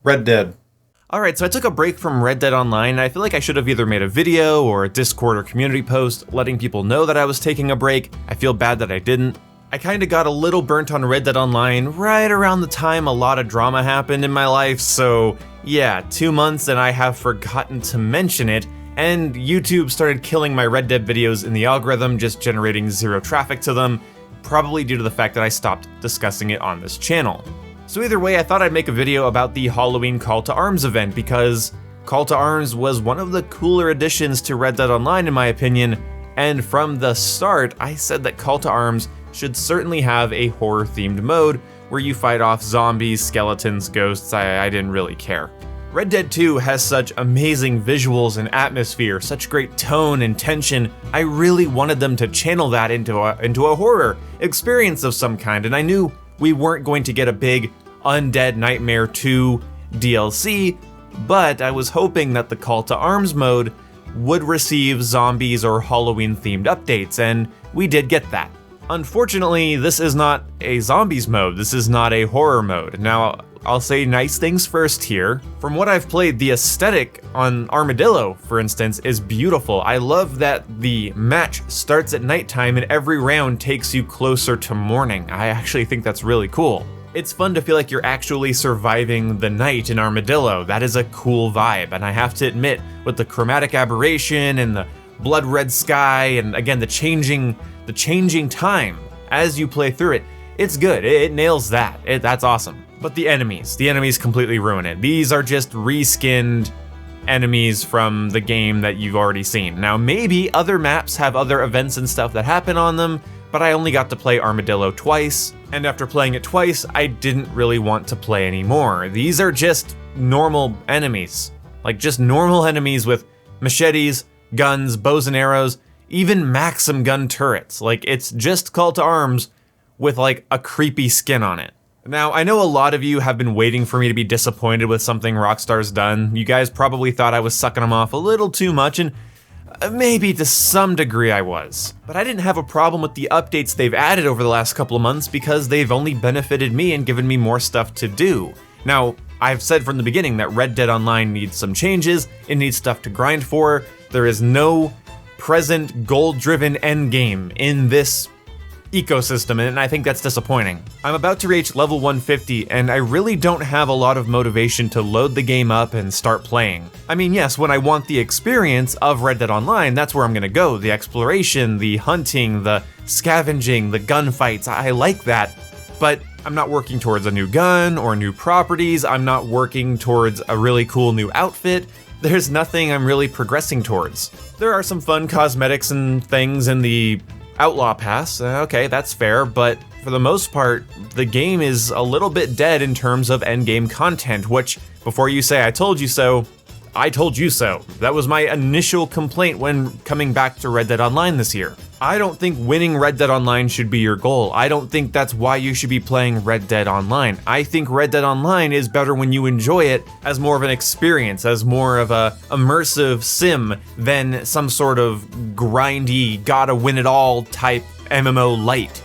Red Dead. Alright, so I took a break from Red Dead Online, and I feel like I should have either made a video or a Discord or community post letting people know that I was taking a break. I feel bad that I didn't. I kinda got a little burnt on Red Dead Online right around the time a lot of drama happened in my life, so yeah, 2 months and I have forgotten to mention it, and YouTube started killing my Red Dead videos in the algorithm, just generating zero traffic to them, probably due to the fact that I stopped discussing it on this channel. So either way, I thought I'd make a video about the Halloween Call to Arms event because Call to Arms was one of the cooler additions to Red Dead Online in my opinion, and from the start, I said that Call to Arms should certainly have a horror-themed mode where you fight off zombies, skeletons, ghosts. I didn't really care. Red Dead 2 has such amazing visuals and atmosphere, such great tone and tension. I really wanted them to channel that into a horror experience of some kind, and I knew we weren't going to get a big Undead Nightmare 2 DLC, but I was hoping that the Call to Arms mode would receive zombies or Halloween-themed updates, and we did get that. Unfortunately, this is not a zombies mode, this is not a horror mode. Now, I'll say nice things first here. From what I've played, the aesthetic on Armadillo, for instance, is beautiful. I love that the match starts at nighttime and every round takes you closer to morning. I actually think that's really cool. It's fun to feel like you're actually surviving the night in Armadillo. That is a cool vibe, and I have to admit, with the chromatic aberration and the blood red sky, and again, the changing time as you play through it, it's good. It nails that. That's awesome. But the enemies completely ruin it. These are just reskinned enemies from the game that you've already seen. Now, maybe other maps have other events and stuff that happen on them, but I only got to play Armadillo twice, and after playing it twice, I didn't really want to play anymore. These are just normal enemies. Like, just normal enemies with machetes, guns, bows and arrows, even Maxim gun turrets. Like, it's just Call to Arms with, like, a creepy skin on it. Now, I know a lot of you have been waiting for me to be disappointed with something Rockstar's done. You guys probably thought I was sucking them off a little too much, and maybe to some degree I was. But I didn't have a problem with the updates they've added over the last couple of months because they've only benefited me and given me more stuff to do. Now, I've said from the beginning that Red Dead Online needs some changes, it needs stuff to grind for. There is no present goal-driven endgame in this ecosystem, and I think that's disappointing. I'm about to reach level 150, and I really don't have a lot of motivation to load the game up and start playing. I mean, yes, when I want the experience of Red Dead Online, that's where I'm gonna go. The exploration, the hunting, the scavenging, the gunfights, I like that. But I'm not working towards a new gun or new properties, I'm not working towards a really cool new outfit. There's nothing I'm really progressing towards. There are some fun cosmetics and things in the Outlaw Pass, okay, that's fair, but for the most part, the game is a little bit dead in terms of endgame content, which, before you say I told you so, I told you so. That was my initial complaint when coming back to Red Dead Online this year. I don't think winning Red Dead Online should be your goal. I don't think that's why you should be playing Red Dead Online. I think Red Dead Online is better when you enjoy it as more of an experience, as more of a immersive sim than some sort of grindy, gotta win it all type MMO light.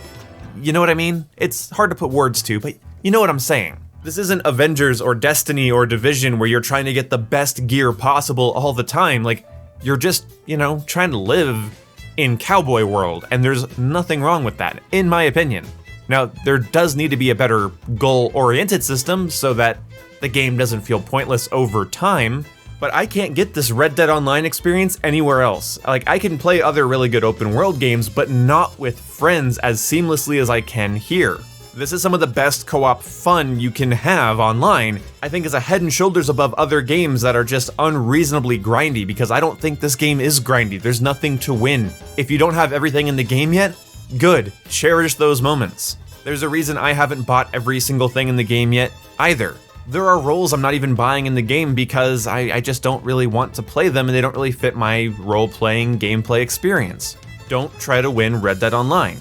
You know what I mean? It's hard to put words to, but you know what I'm saying. This isn't Avengers or Destiny or Division where you're trying to get the best gear possible all the time. Like, you're just, trying to live in cowboy world, and there's nothing wrong with that, in my opinion. Now, there does need to be a better goal-oriented system so that the game doesn't feel pointless over time, but I can't get this Red Dead Online experience anywhere else. Like, I can play other really good open world games, but not with friends as seamlessly as I can here. This is some of the best co-op fun you can have online. I think is a head and shoulders above other games that are just unreasonably grindy, because I don't think this game is grindy. There's nothing to win. If you don't have everything in the game yet, good. Cherish those moments. There's a reason I haven't bought every single thing in the game yet either. There are roles I'm not even buying in the game because I just don't really want to play them and they don't really fit my role-playing gameplay experience. Don't try to win Red Dead Online.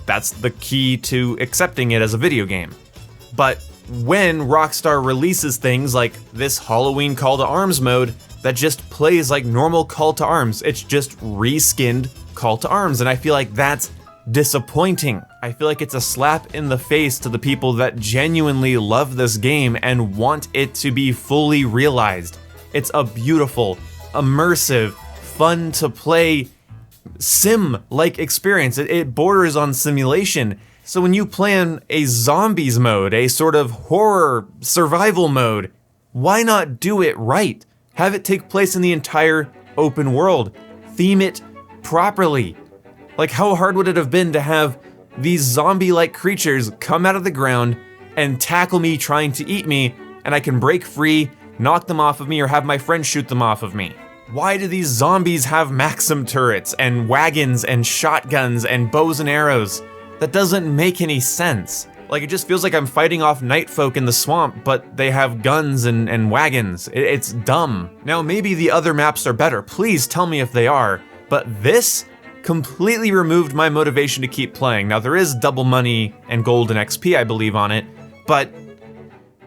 That's the key to accepting it as a video game. But when Rockstar releases things like this Halloween Call to Arms mode that just plays like normal Call to Arms, it's just reskinned Call to Arms, and I feel like that's disappointing. I feel like it's a slap in the face to the people that genuinely love this game and want it to be fully realized. It's a beautiful, immersive, fun to play sim-like experience. It borders on simulation. So when you plan a zombies mode, a sort of horror survival mode, why not do it right? Have it take place in the entire open world. Theme it properly. Like, how hard would it have been to have these zombie-like creatures come out of the ground and tackle me trying to eat me, and I can break free, knock them off of me, or have my friends shoot them off of me? Why do these zombies have Maxim turrets and wagons and shotguns and bows and arrows? That doesn't make any sense. Like, it just feels like I'm fighting off night folk in the swamp, but they have guns and wagons. It's dumb. Now, maybe the other maps are better. Please tell me if they are. But this completely removed my motivation to keep playing. Now, there is double money and gold and XP, I believe, on it, but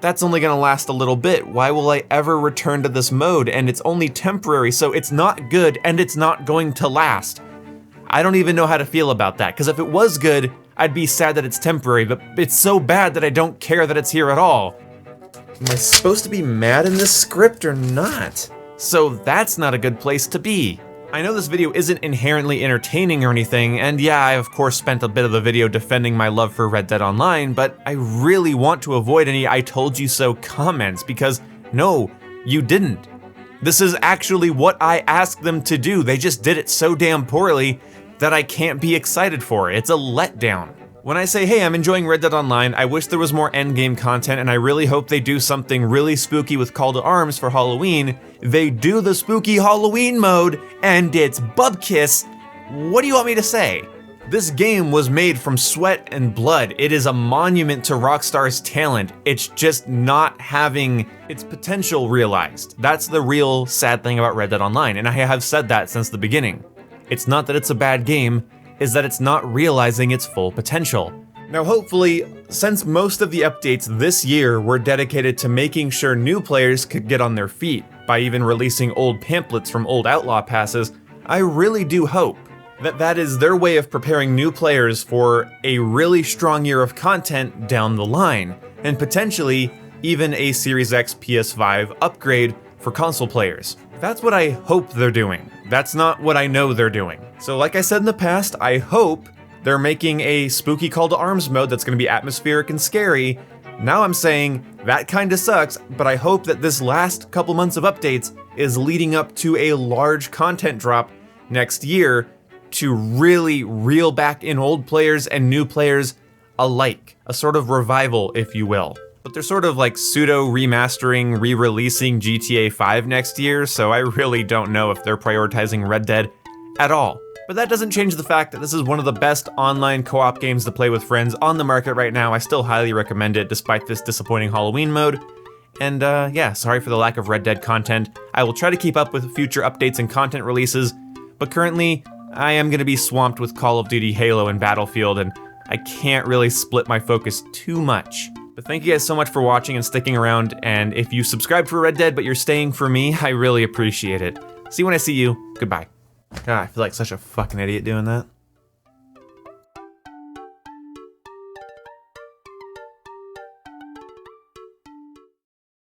that's only gonna last a little bit. Why will I ever return to this mode? And it's only temporary, so it's not good and it's not going to last. I don't even know how to feel about that, because if it was good, I'd be sad that it's temporary, but it's so bad that I don't care that it's here at all. Am I supposed to be mad in this script or not? So that's not a good place to be. I know this video isn't inherently entertaining or anything, and yeah, I of course spent a bit of the video defending my love for Red Dead Online, but I really want to avoid any "I told you so" comments, because no, you didn't. This is actually what I asked them to do. They just did it so damn poorly that I can't be excited for it. It's a letdown. When I say, hey, I'm enjoying Red Dead Online, I wish there was more endgame content, and I really hope they do something really spooky with Call to Arms for Halloween, they do the spooky Halloween mode, and it's Bubkiss. What do you want me to say? This game was made from sweat and blood. It is a monument to Rockstar's talent. It's just not having its potential realized. That's the real sad thing about Red Dead Online, and I have said that since the beginning. It's not that it's a bad game, is that it's not realizing its full potential. Now hopefully, since most of the updates this year were dedicated to making sure new players could get on their feet by even releasing old pamphlets from old Outlaw passes, I really do hope that that is their way of preparing new players for a really strong year of content down the line, and potentially even a Series X PS5 upgrade for console players. That's what I hope they're doing. That's not what I know they're doing. So like I said in the past, I hope they're making a spooky Call to Arms mode that's gonna be atmospheric and scary. Now I'm saying that kinda sucks, but I hope that this last couple months of updates is leading up to a large content drop next year to really reel back in old players and new players alike. A sort of revival, if you will. But they're sort of like pseudo remastering, re-releasing GTA 5 next year, so I really don't know if they're prioritizing Red Dead at all. But that doesn't change the fact that this is one of the best online co-op games to play with friends on the market right now. I still highly recommend it despite this disappointing Halloween mode. And yeah, sorry for the lack of Red Dead content. I will try to keep up with future updates and content releases, but currently I am going to be swamped with Call of Duty, Halo, and Battlefield, and I can't really split my focus too much. But thank you guys so much for watching and sticking around, and if you subscribed for Red Dead but you're staying for me, I really appreciate it. See you when I see you. Goodbye. God, I feel like such a fucking idiot doing that.